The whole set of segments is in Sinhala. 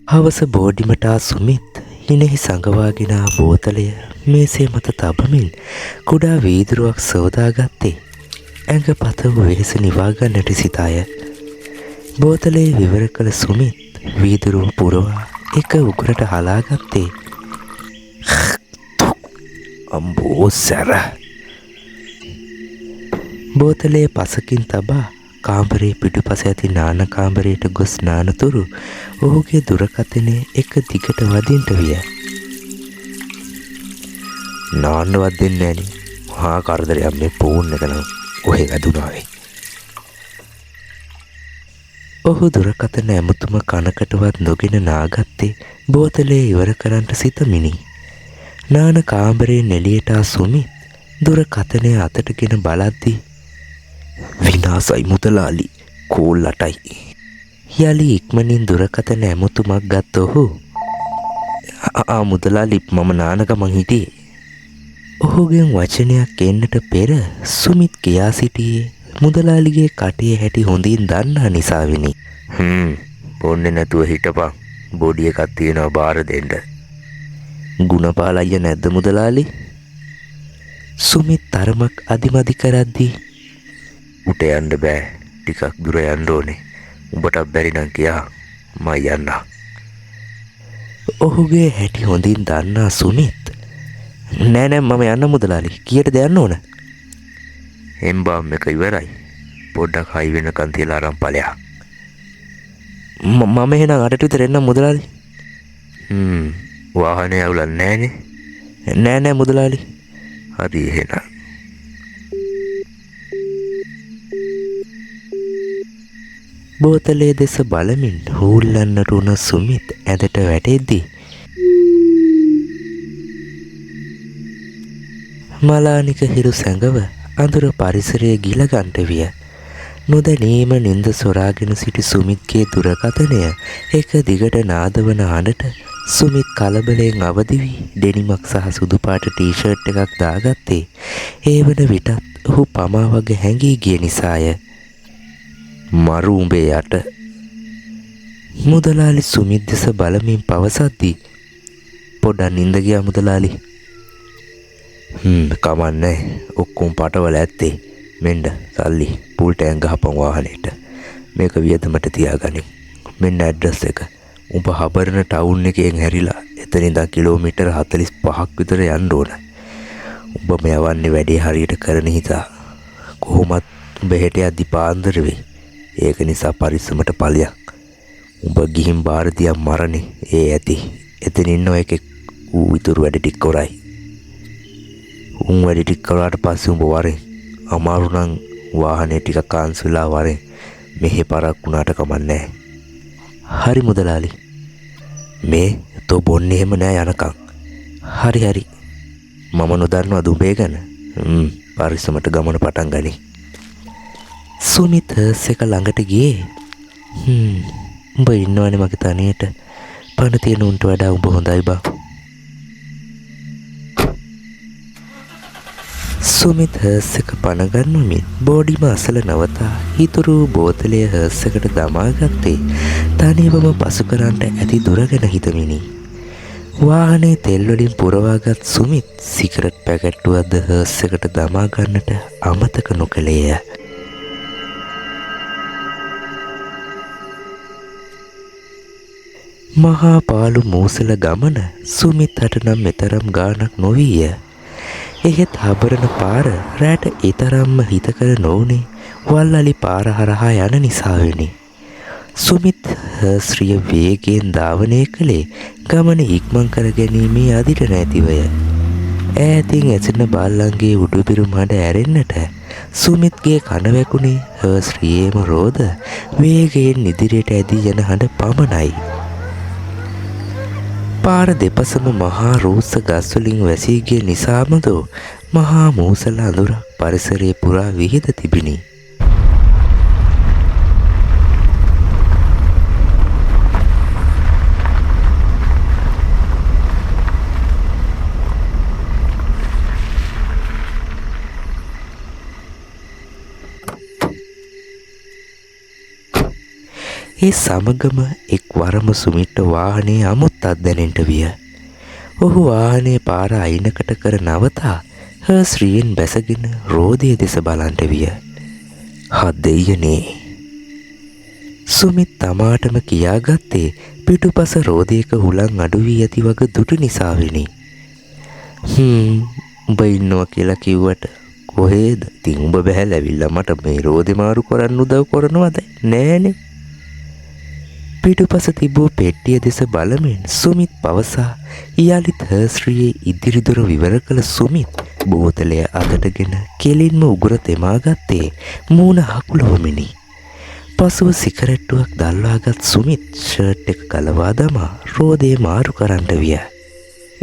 හවස බෝඩිමට සුමිත් හිනෙහි සඟවාගෙන බෝතලය මේසේ මත තබමින් කුඩා වීදුරුවක් සෝදාගත්තේ ඇඟ පතව වෙහෙස නිවාගන්නට සිතාය. බෝතලේ විවර කළ සුමිත් වීදුරුව පුරවා එක උගුරට හලාගත්තේ. අම්බෝ සැර. බෝතලේ පසකින් තබා කාමරේ පිටුපස ඇති නාන කාමරයට ගොස් නානතුරු ඔහුගේ දුරකථනය එක දිගට වදින්ට විය. නාන්නවත් දෙන්නේ නෑනේ. මහා කරදරයක් මේ ෆෝන් එක නම් ඔහෙ වැදුනාවේ. ඔහු දුරකථන ඇමතුම කනකටවත් නොගෙන නාගත්තේ බෝතලේ ඉවර කරන්නට සිතමිනි. නාන කාමරේ නෙලියට සුමිත් දුරකථනය අතටගෙන බලද්දී විනාසයි මුදලාලි කෝල් 8යි. යලි ඉක්මනින් දුරකථන ඇමතුමක් ගත්ත ඔහු මුදලාලි මම නාන ගමන් හිටියේ. ඔහුගෙන් වචනයක් එන්නට පෙර සුමිත් කියා සිටියේ මුදලාලිගේ කටේ හැටි හොඳින් දන්නා නිසාවෙනි. පොන්නේ නැතුව හිටපන්. බොඩි එකක් තියෙනවා බාර දෙන්න. ගුණපාල අයියා නැද්ද මුදලාලි? සුමිත් තරමක් අදිමදි කරද්දී උට යන්න බෑ. ටිකක් දුර යන්න ඕනේ. උඹට බැරි නම් කියා මම යන්න. ඔහුගේ හැටි හොඳින් දන්නා සුමිත් නෑ මම යන්න මුදලාලි. කීයටද යන්න ඕන? එම්බාම් එක ඉවරයි. පොඩ්ඩක් හයි වෙනකන් තියලා අරන් ඵලයක්. මම එහෙනම් 8ට විතර එන්නම් මුදලාලි. වාහනේ අවුලක් නෑනේ. නෑ මුදලාලි. හරි එහෙනම්. බෝතලේ දෙස බලමින් හූල්ලන්නට උන සුමිත් ඇඳට වැටෙද්දී මලානික හිරු සැඟව අඳුර පරිසරයේ ගිලගන්ට විය. නොදැනීම නින්ද සොරාගෙන සිටි සුමිත්ගේ දුරකථනය එක දිගට නාදවන හඬට සුමිත් කලබලයෙන් අවදි වී ඩෙනිමක් සහ සුදු පාට ටී-ෂර්ට් එකක් දාගත්තේ ඒ වන විටත් ඔහු පමා වගේ හැංගී ගිය නිසාය. මරු උඹේ යට. මුදලාලි සුමිත් දෙස බලමින් පවසද්දී පොඩ්ඩක් නින්ද ගියා මුදලාලි. කමන්නේ. ඔක්කොම පටවල ඇත්තේ. මෙන්න සල්ලි පූල් ටැංක් ගහපන් වාහනේට. මේක වියදමට තියාගනිමු. මෙන්න ඇඩ්‍රස් එක. උඹ හබරන ටවුන් එකෙන් හැරිලා එතන ඉඳන් කිලෝමීටර් 45ක් විතර යන්න ඕන. උඹ මේ යවන්නේ වැඩේ හරියට කරන හිතා. කොහොමත් උඹ හෙට යද්දි පාන්දර වෙයි. ඒක නිසා පරිස්සමට ඵලයක්. උඹ ගිහින් බාර දියක් මරණේ ඒ ඇති. එතන ඉන්න එකෙක් ඌ විතර වැඩ ටික කරයි. උන් වැඩ ටික කරාට පස්සේ උඹ වරෙන් අමාරු නම් වාහනේ ටික කාන්සල් වෙලා වරෙන් මෙහෙ පරක් වුණාට කමන්නේ. හරි මුදලාලි. මේ තෝ බොන්නේ එහෙම නෑ යනකම්. හරි. මම නොදන්නවද උඹේ ගැන? පරිස්සමට ගමන පටන් ගනි. සුමිත් එක ළඟට ගියේ. උඹ ඉන්නවනේ මගේ තනියට. පණ තියෙන උන්ට වඩා උඹ හොඳයි බං. සුමිත් එක පණ ගන්නමින් බෝඩිම අසල නවතා හිතුරු බෝතලය එකට දමාගත්තේ තනිවම පසු කරන්නට ඇති දුර ගැන හිතමිනි. වාහනේ තෙල් වලින් පුරවාගත් සුමිත් සිගරට් පැකට්ටුවක්ද එකට දමා ගන්නට අමතක නොකළේය. මහා පාළු මූසල ගමන සුමිත් හට නම් මෙතරම් ගානක් නොවීය. එහෙත් හබරන පාර රැට ඊතරම්ම හිතකර නොවුනේ වල්ලලි පාර හරහා යන නිසාවෙනි. සුමිත් ශ්‍රිය වේගයෙන් ධාවනය කළේ ගමන ඉක්මන් කර ගැනීමේ අදිට නැතිවය. ඈතින් ඇසෙන බල්ලන්ගේ උඩුබිරු මඩ ඇරෙන්නට සුමිත්ගේ කන වැකුණේ ශ්‍රියේම රෝද වේගයෙන් ඉදිරියට ඇදී යන හඬ පමණයි. පාර දෙපසම මහා රූස්ස ගස්වලින් වැසී ගිය නිසාමද මහා මූසල අඳුරක් පරිසරයේ පුරා විහිද තිබිණි. ඒ සමගම එක්වරම සුමිට්ට වාහනේ අමුත්තක් දැනෙන්නට විය. ඔහු වාහනේ පාර අයිනකට කර නවතා ශ්‍රියෙන් බැසගෙන රෝදය දෙස බලන්ට විය. හදෙයනේ. සුමිත් තමාටම කියාගත්තේ පිටුපස රෝදයක හුලං අඩු වී ඇති වගේ දුටු නිසාවෙනි. උඹ ඉන්නවා කියලා කිව්වට කොහෙද? ඉතින් උඹ බැහැලා ඇවිල්ලා මට මේ රෝදේ මාරු කරන්න උදව් කරනවද? නෑනේ. පිටුපස තිබූ පෙට්ටිය දෙස බලමින් සුමිත් පවසා යලිත් ශ්‍රියේ ඉදිරිදොර විවර කළ සුමිත් බෝතලය අතටගෙන කෙලින්ම උගුර තෙමා ගත්තේ මූණ හකුලවමිනි. පසුව සිගරට්ටුවක් දල්වාගත් සුමිත් ෂර්ට් එක ගලවා දමා රෝදේ මාරු කරන්නට විය.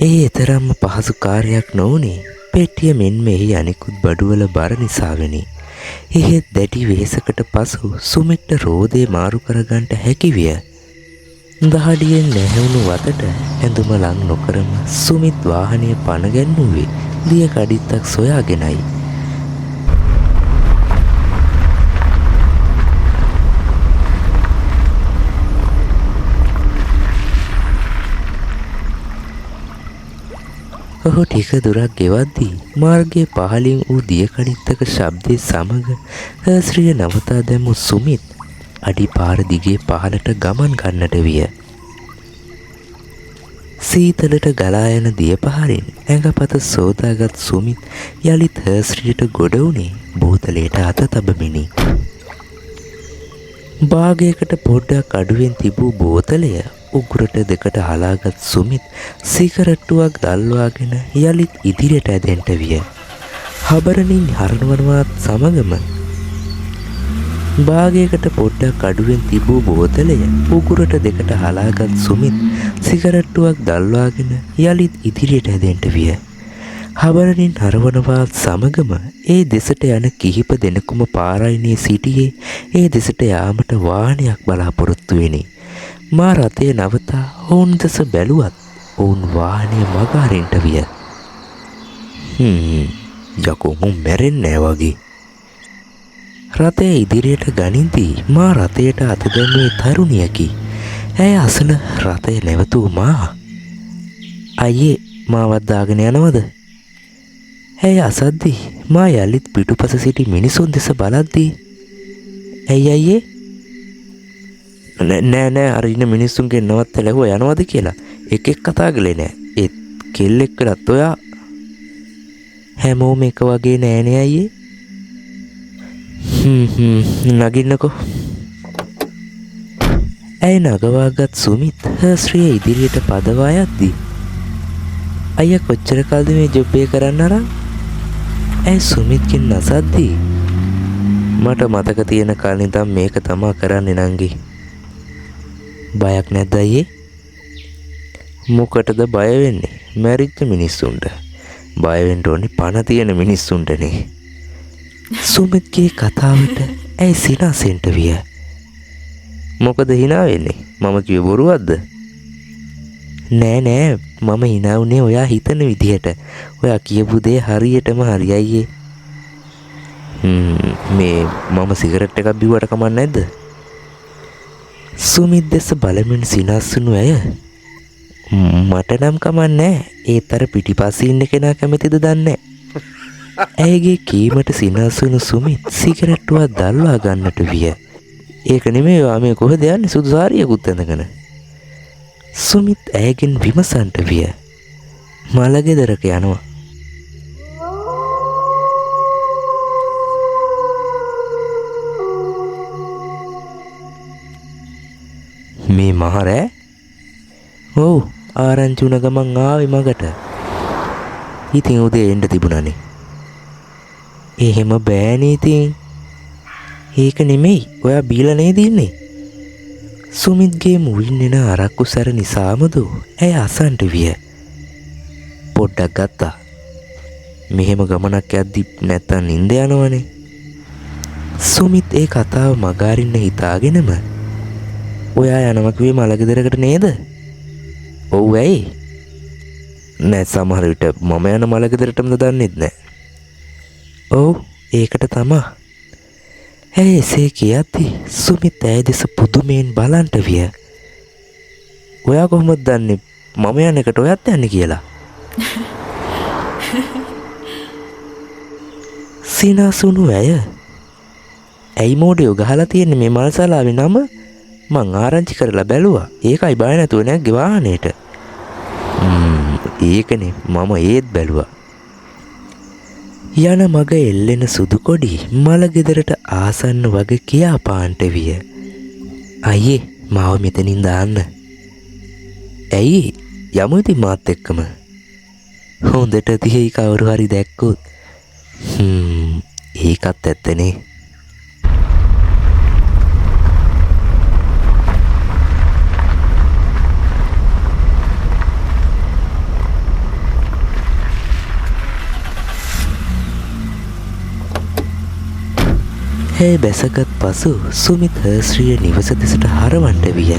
ඒ එතරම්ම පහසු කාර්යයක් නොවුනේ පෙට්ටිය මෙන්ම එහි අනිකුත් බඩුවල බර නිසාවෙනි. එහෙත් දැඩි වෙහෙසකට පසු සුමිත්ට රෝදේ මාරු කරගන්නට හැකි විය. දහඩියෙන් නැහැවුණු වතට ඇඳුම ලං නොකරම සුමිත් වාහනය පණ ගැන්වුවේ දිය කඩිත්තක් සොයාගෙනයි. ඔහු ටික දුරක් ගෙවද්දී මාර්ගයේ පහළින් වූ දිය කඩිත්තක ශබ්දයේ සමග ශ්‍රිය නවතා දැමූ සුමිත් අඩි පාර දිගේ පහළට ගමන් ගන්නට විය. සීතලට ගලා යන දිය පහරින් ඇඟපත සෝදාගත් සුමිත් යලිත් ශ්‍රියට ගොඩ වුණේ බෝතලයට අත තබමිනි. භාගයකට පොඩ්ඩක් අඩුවෙන් තිබූ බෝතලය උගුරට දෙකට හලාගත් සුමිත් සිගරට්ටුවක් දල්වාගෙන යලිත් ඉදිරියට ඇදෙන්නට විය. හබරණින් හරවනවත් සමගම භාගයකට පොඩ්ඩක් අඩුවෙන් තිබූ බෝතලය උගුරට දෙකට හලාගත් සුමිත් සිගරට්ටුවක් දල්වාගෙන යලිත් ඉදිරියට ඇදෙන්නට විය. හබරණින් හරවනවත් සමගම ඒ දෙසට යන කිහිප දෙනෙකුම පාරයිනේ සිටියේ ඒ දෙසට යාමට වාහනයක් බලාපොරොත්තු වෙනි. මා රථය නවතා ඔවුන් දෙස බැලුවත් ඔවුන් වාහනය මග අරින්නට විය. යකෝ මුන් මැරෙන්නේ නෑ වගේ. රථය ඉදිරියට ගනිද්දී මා රථයට අත දැමුවේ තරුණියකි. ඇය අසල රථය නැවතූ මා අයියේ මාවත් දාගෙන යනවද? ඇය අසද්දී මා යලිත් පිටුපස සිටි මිනිසුන් දෙස බලද්දී ඇයි අයියේ නෑ අර ඉන්න මිනිස්සුන්ගේ නවත් ලැබුවා යනවද කියලා එකෙක් කතා කළේ නෑ. ඒත් කෙල්ලෙක් වෙලත් ඔයා හැමෝම එක වගේ නෑනේ අයියේ. නගින්නකෝ. ඇය නගවාගත් සුමිත් ශ්‍රිය ඉදිරියට පදවා යද්දී අයියා කොච්චර කල්ද මේ ජොබ් එක කරන්න අරන්? ඇය සුමිත්ගෙන් නසද්දී මට මතක තියෙන කාලේ ඉඳන් මේක තමා කරන්නේ නංගි. බයක් නැද්ද අයියේ? මොකටද බය වෙන්නේ? මැරිච්ච මිනිස්සුන්ට. බය වෙන්න ඕනේ පණ තියෙන මිනිස්සුන්ටනේ. සුමිත්ගේ කතාවට ඇයි සිනාසෙන්ට විය. මොකද hina වෙන්නේ? මම කිව්ව බොරුවක්ද? නෑ මම hina වුණේ ඔයා හිතන විදිහට. ඔයා කියපු දේ හරියටම හරි අයියේ. මේ මම සිගරට් එකක් බිව්වට කමක් නැද්ද? සුමිත් දෙස බලමින් සිනාසුණු ඇය මට නම් කමක් නෑ. ඒත් අර පිටිපස්සේ ඉන්න කෙනා කැමතිද දන්නේ නෑ. ඇයගේ කීමට සිනාසුණු සුමිත් සිගරට්ටුවක් දල්වා ගන්නට විය. ඒක නෙමෙයි ඔයා මේ කොහෙද යන්නේ සුදු සාරියකුත් ඇඳගෙන? සුමිත් ඇයගෙන් විමසන්ට විය. මලගෙදරක යනවා. මේ මහරෑ? ඔව් ආරංචි වුණ ගමන් ආවේ මගට. ඉතින් උදේ එන්න තිබුණානේ. එහෙම බෑනේ ඉතින්. ඒක නෙමෙයි ඔයා බීලා නේද ඉන්නේ? සුමිත්ගේ මුවින් එන අරක්කු සැර නිසාමදු ඇය අසන්ට විය. පොඩ්ඩක් ගත්තා. මෙහෙම ගමනක් යද්දි නැත්තම් නින්ද යනවනේ. සුමිත් ඒ කතාව මගාරින්න හිතාගෙනම ඔයා යනවා කිව්වේ මලගෙදරකට නේද? ඔව් ඇයි? නෑ සමහර විට මම යන මලගෙදරටම දන්නෙත් නෑ. ඔව් ඒකට තමා. ඇය එසේ කියද්දි සුමිත් ඇය දෙස පුදුමයෙන් බලන්ට විය. ඔයා කොහොමද දන්නේ මම යන එකට ඔයත් යන්නේ කියලා? සිනාසුණු ඇය ඇයි මෝඩයෝ ගහලා තියෙන්නේ මේ මල්සලාවේ නම? මං ආරංචි කරලා බැලුවා. ඒකයි බය නැතුව නැග්ගේ වාහනේට. ඒකනේ මම ඒත් බැලුවා. යන මග එල්ලෙන සුදු කොඩි මල ගෙදරට ආසන්න වගේ කියා පාන්ට විය. අයියේ මාව මෙතනින් දාන්න. ඇයි? යමු ඉතින් මාත් එක්කම. හොඳට තිහේ කවුරු හරි දැක්කොත්. ඒකත් ඇත්තනේ. ඇය බැසගත් පසු සුමිත් හර්ශ්‍රිය නිවස දෙසට හරවන්ට විය.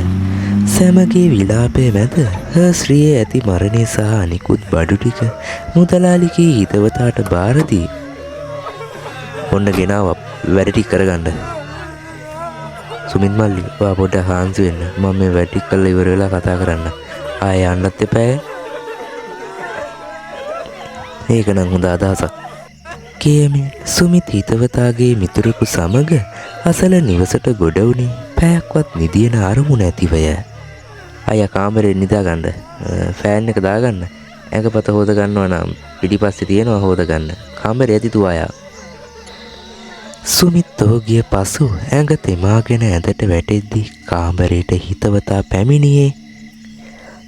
සැමගේ විලාපය මැද හර්ශ්‍රියේ ඇති මරණය සහ අනිකුත් බඩු ටික මුදලාලිගේ හිතවතාට බාරදී ඔන්න ගෙනාව වැඩ ටික කරගන්න. සුමිත් මල්ලි ඔයා පොඩ්ඩක් හාන්සි වෙන්න. මම මේ වැඩ ටික කරලා ඉවර වෙලා කතා කරන්න. ආයෙ යන්නත් එපා. ඒක නම් හොඳ අදහසක්. කියමින් සුමිත් හිතවතාගේ මිතුරෙකු සමග අසල නිවසට ගොඩ වුණේ පැයක්වත් නිදියන අරමුණ ඇතිවය. අයියා කාමරේ නිදාගන්න. ෆෑන් එක දාගන්න. ඇඟපත හොද ගන්නවා නම් පිටිපස්සේ තියෙනවා හොද ගන්න. කාමරේ ඇති තුවායා. සුමිත් ඔහුගේ පසු ඇඟ තෙමාගෙන ඇඳට වැටෙද්දී කාමරේට හිතවතා පැමිණියේ.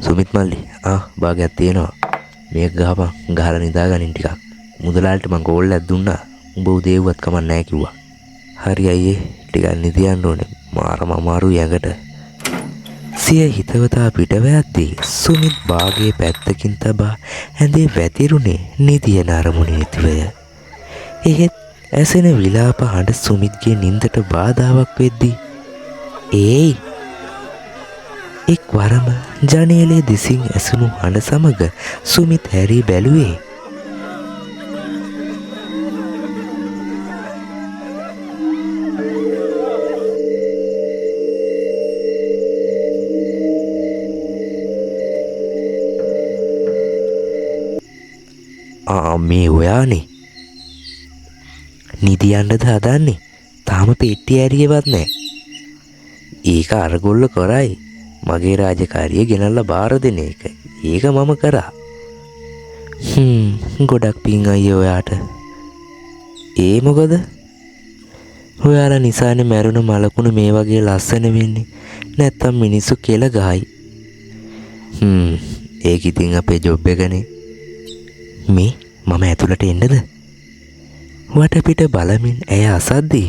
සුමිත් මල්ලි භාගයක් තියෙනවා. මේක ගහපන්. ගහලා නිදාගනින් ටිකක්. මුදලාලට මං කෝල්ලක් දුන්නා. උඹ උදේ වුවත් කමක් නැහැ කිව්වා. හරි අයියේ ටිකක් නිදියන්න ඕනේ. මාරම අමාරුයි ඇඟට. සිය හිතවතා පිටව යද්දී සුමිත් බාගේ පැත්තකින් තබා ඇඳේ වැතිරුනේ නිදියන අරමුණේ ඇතිවය. එහෙත් ඇසෙන විලාප හඬ සුමිත්ගේ නින්දට බාධාවක් වෙද්දී ඒයි එක් වරම ජනේලේ දෙසින් ඇසුණු හඬ සමග සුමිත් හැරී බැලුවේ. මේ ඔයානේ නිදියන්නද හදන්නේ? තාම පෙට්ටිය ඇරියෙවත් නැහැ. ඒක අරගොල්ල කරයි. මගේ රාජකාරිය ගෙනල්ලා බාර දෙන එක. ඒක මම කරා. ගොඩක් පිං අයියේ ඔයාට. ඒ මොකද? ඔයාලා නිසානේ මැරුණ මලකුණු මේ වගේ ලස්සන වෙන්නේ. නැත්තම් මිනිස්සු කෙල ගහයි. ඒක ඉතින් අපේ ජොබ් එකනේ. මේ මම ඇතුළට එන්නද? වටපිට බලමින් ඇය අසද්දී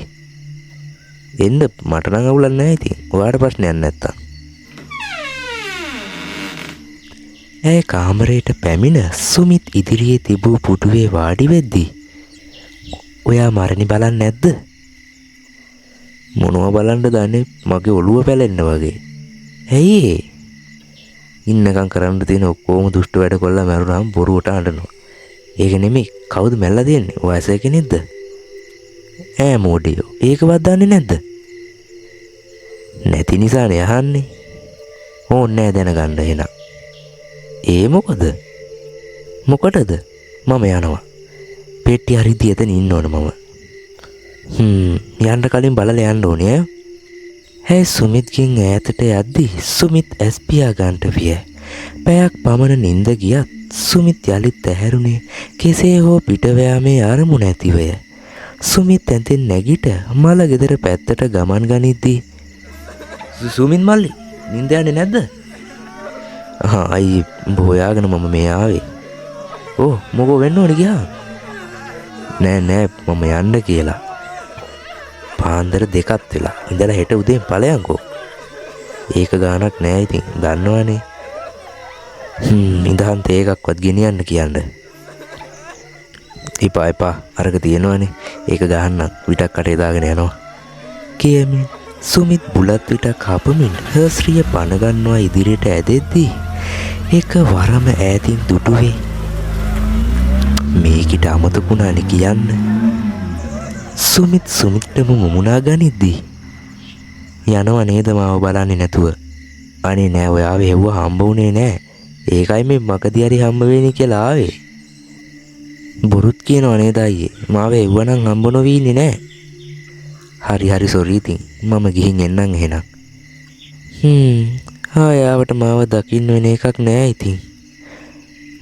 එන්න මට නම් අවුලක් නැහැ ඉතින්. ඔයාට ප්‍රශ්නයක් නැත්තම්. ඇය කාමරයට පැමිණ සුමිත් ඉදිරියේ තිබූ පුටුවේ වාඩි වෙද්දී ඔයා මරණි බලන්නේ නැද්ද? මොනවා බලන්නද දන්නේ? මගේ ඔළුව පැලෙන්න වගේ. ඇයි ඉන්නකම් කරන්න තියෙන ඔක්කොම දුෂ්ට වැඩ කොල්ලා මරුණාම බොරුවට අඬනවා. ඒක නෙමෙයි. කවුද මැල්ලා දෙන්නේ? වයස කෙනෙක්ද? ඈ මෝඩියෝ. ඒකවත් දන්නේ නැද්ද? නැති නිසානේ අහන්නේ. ඕන්නේ දැනගන්න එහෙනම්. ඒ මොකද? මොකටද? මම යනවා. පෙට්ටිය හරිදී එතන ඉන්න ඕන මම. යන්න කලින් බලලා යන්න ඕනේ ඈ. ඇයි සුමිත්ගෙන් ඈතට යද්දී සුමිත් ඇස් පියා ගන්නට විය. පැයක් පමණ නිින්ද ගියත් සුමිත් යලිත් ඇහැරුණේ කෙසේ හෝ පිටවෑමේ අරමුණ ඇතිවය. සුමිත් ඇඳෙන් නැගිට මල ගෙදර පැත්තට ගමන් ගනිද්දී සුමිත් මල්ලි නිින්ද යන්නේ නැද්ද? අයියේ බොයාගෙන මම මේ ආවේ. මොකෝ වෙන්න ඕනේ ගියා? නෑ මම යන්න කියලා. පාන්දර 2ක් වෙලා. ඉඳලා හෙට උදේ ඵලයන්කෝ. ඒක ගානක් නෑ ඉතින් දන්නවනේ. ඉඳන් තේ එකක්වත් ගෙනියන්න කියන්න. එපා අරක තියෙනවනේ ඒක ගහන්න විටක් කටේ දාගෙන යනවා. කියමින් සුමිත් බුලත් විටක් කපමින් හර්ෂ්‍රිය පණ ගන්නවා ඉදිරියට ඇදෙද්දී එක වරම ඈතින් දුටුවේ. මේකිට අමතකුණානේ කියන්න. සුමිත්ටම මුමුණා ගනිද්දී යනව නේද මාව බලන්නේ නැතුව. අනේ නෑ ඔයාව හෙව්ව හම්බ වුණේ නෑ. ඒකයි මේ මකදී හරි හම්බ වෙන්නේ කියලා ආවේ. බොරුත් කියනව නේද අයියේ? මාව හෙව්වනම් හම්බ නොවී ඉන්නේ නෑ. හරි සොරි ඉතින් මම ගිහින් එන්නම් එහෙනම්. ආයාවට මාව දකින්න වෙන එකක් නෑ ඉතින්.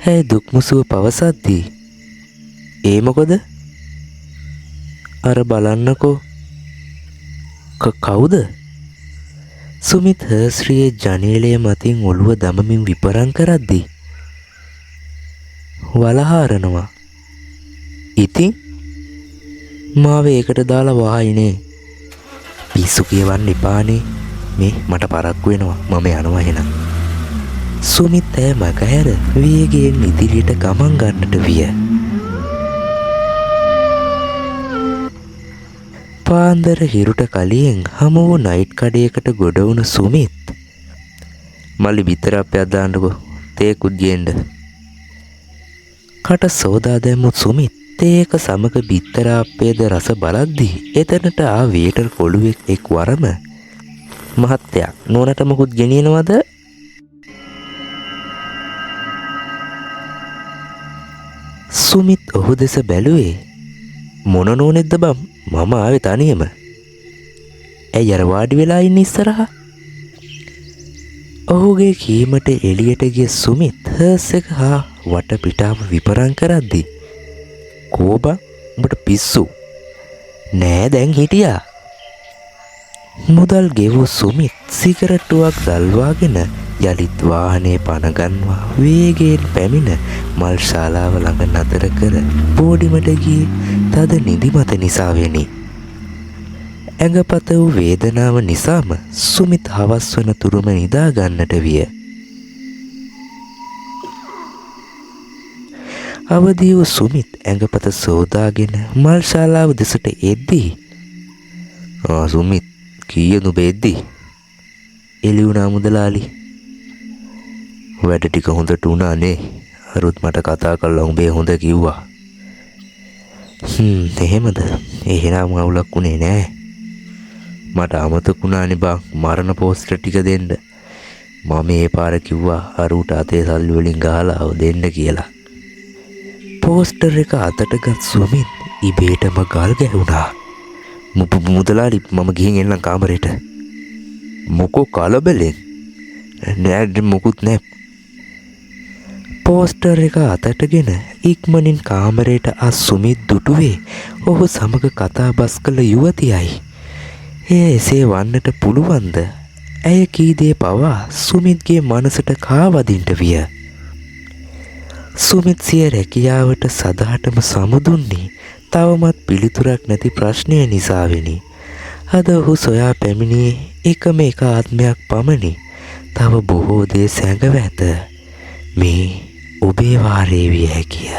හැයි දුක්මුසුව පවසද්දී ඒ මොකද? අර බලන්නකෝ. කවුද? සුමිත් හර්ෂ්‍රියේ ජනේලය මතින් ඔළුව දමමින් විපරම් කරද්දී වලහාරනවා. ඉතින් මාව ඒකට දාලා වහයිනේ. පිස්සු කියවන්න එපානේ. මේ මට පරක්කු වෙනවා මම යනවා එහෙනම්. සුමිත් ඇය මගහැර වේගයෙන් ඉදිරියට ගමන් ගන්නට විය. පාන්දර හිරුට කලින් හමු වූ නයිට් කඩයකට ගොඩ වුණු සුමිත් මල්ලි බිත්තර අප්පයක් දාන්නකෝ තේකුත් ගේන්න. කට සෝදා දැම්මු සුමිත් තේක සමග බිත්තර අප්පේද රස බලද්දී එතනට ආ වේටර් කොළුවෙක් එක් වරම මහත්තයා නෝනට මොකුත් ගෙනියනවද? සුමිත් ඔහු දෙස බැලුවේ. මොන නෝනෙක්ද බම්? මම ආවේ තනියම. ඇයි අර වාඩි වෙලා ඉන්න ඉස්සරහා? ඔහුගේ කීමට එළියට ගිය සුමිත් හර්ස් එක හා වටපිටාව විපරම් කරද්දී කෝබා උඹට පිස්සු නෑ දැන් හිටියා. මුදල් ගෙවූ සුමිත් සිගරට්ටුවක් දල්වාගෙන යලිත් වාහනේ පණ ගන්වා වේගයෙන් පැමිණ මල් ශාලාව ළඟ නතර කර බෝඩිමට ගියේ තද නිදිමත නිසා වෙනි. ඇඟපත වූ වේදනාව නිසාම සුමිත් හවස් වන තුරුම නිදා ගන්නට විය. අවදි වූ සුමිත් ඇඟපත සෝදාගෙන මල් ශාලාව දෙසට එද්දී සුමිත් කීයද ඔබ එද්දී? එළි වුණා මුදලාලි. වැඩ ටික හොඳට වුණානේ. අරුත් මට කතා කරලා උඹේ හොඳ කිව්වා. එහෙමද? එහෙනම් අවුලක් උනේ නෑ. මට අමතකුණානේ බං මරණ පෝස්ටර් ටික දෙන්න. මම ඒ පාර කිව්වා අරුට අතේ සල්ලි වලින් ගහලා දෙන්න කියලා. පෝස්ටර් එක අතට ගත් සුමිත් ඉබේටම ගල් ගැහුණා. මුදලාලි මම ගිහින් එන්නම් කාමරේට. මොකෝ කලබලෙන්? නෑ මොකුත් නෑ. පෝස්ටර් එක අතටගෙන ඉක්මනින් කාමරේට සුමිත් දුටුවේ ඔහු සමග කතා බස් කළ යුවතියයි. එය එසේ වන්නට පුළුවන්ද? ඇය කී දේ පවා සුමිත්ගේ මනසට කාවදින්ට විය. සුමිත් සිය රැකියාවට සදාටම සමුදුන්නේ තවමත් පිළිතුරක් නැති ප්‍රශ්නය නිසා වෙනි. අද ඔහු සොයා පැමිණියේ එකම එක ආත්මයක් පමණි. තව බොහෝ දේ සැඟව ඇත. මේ ඔබේ වාරේ විය හැකිය.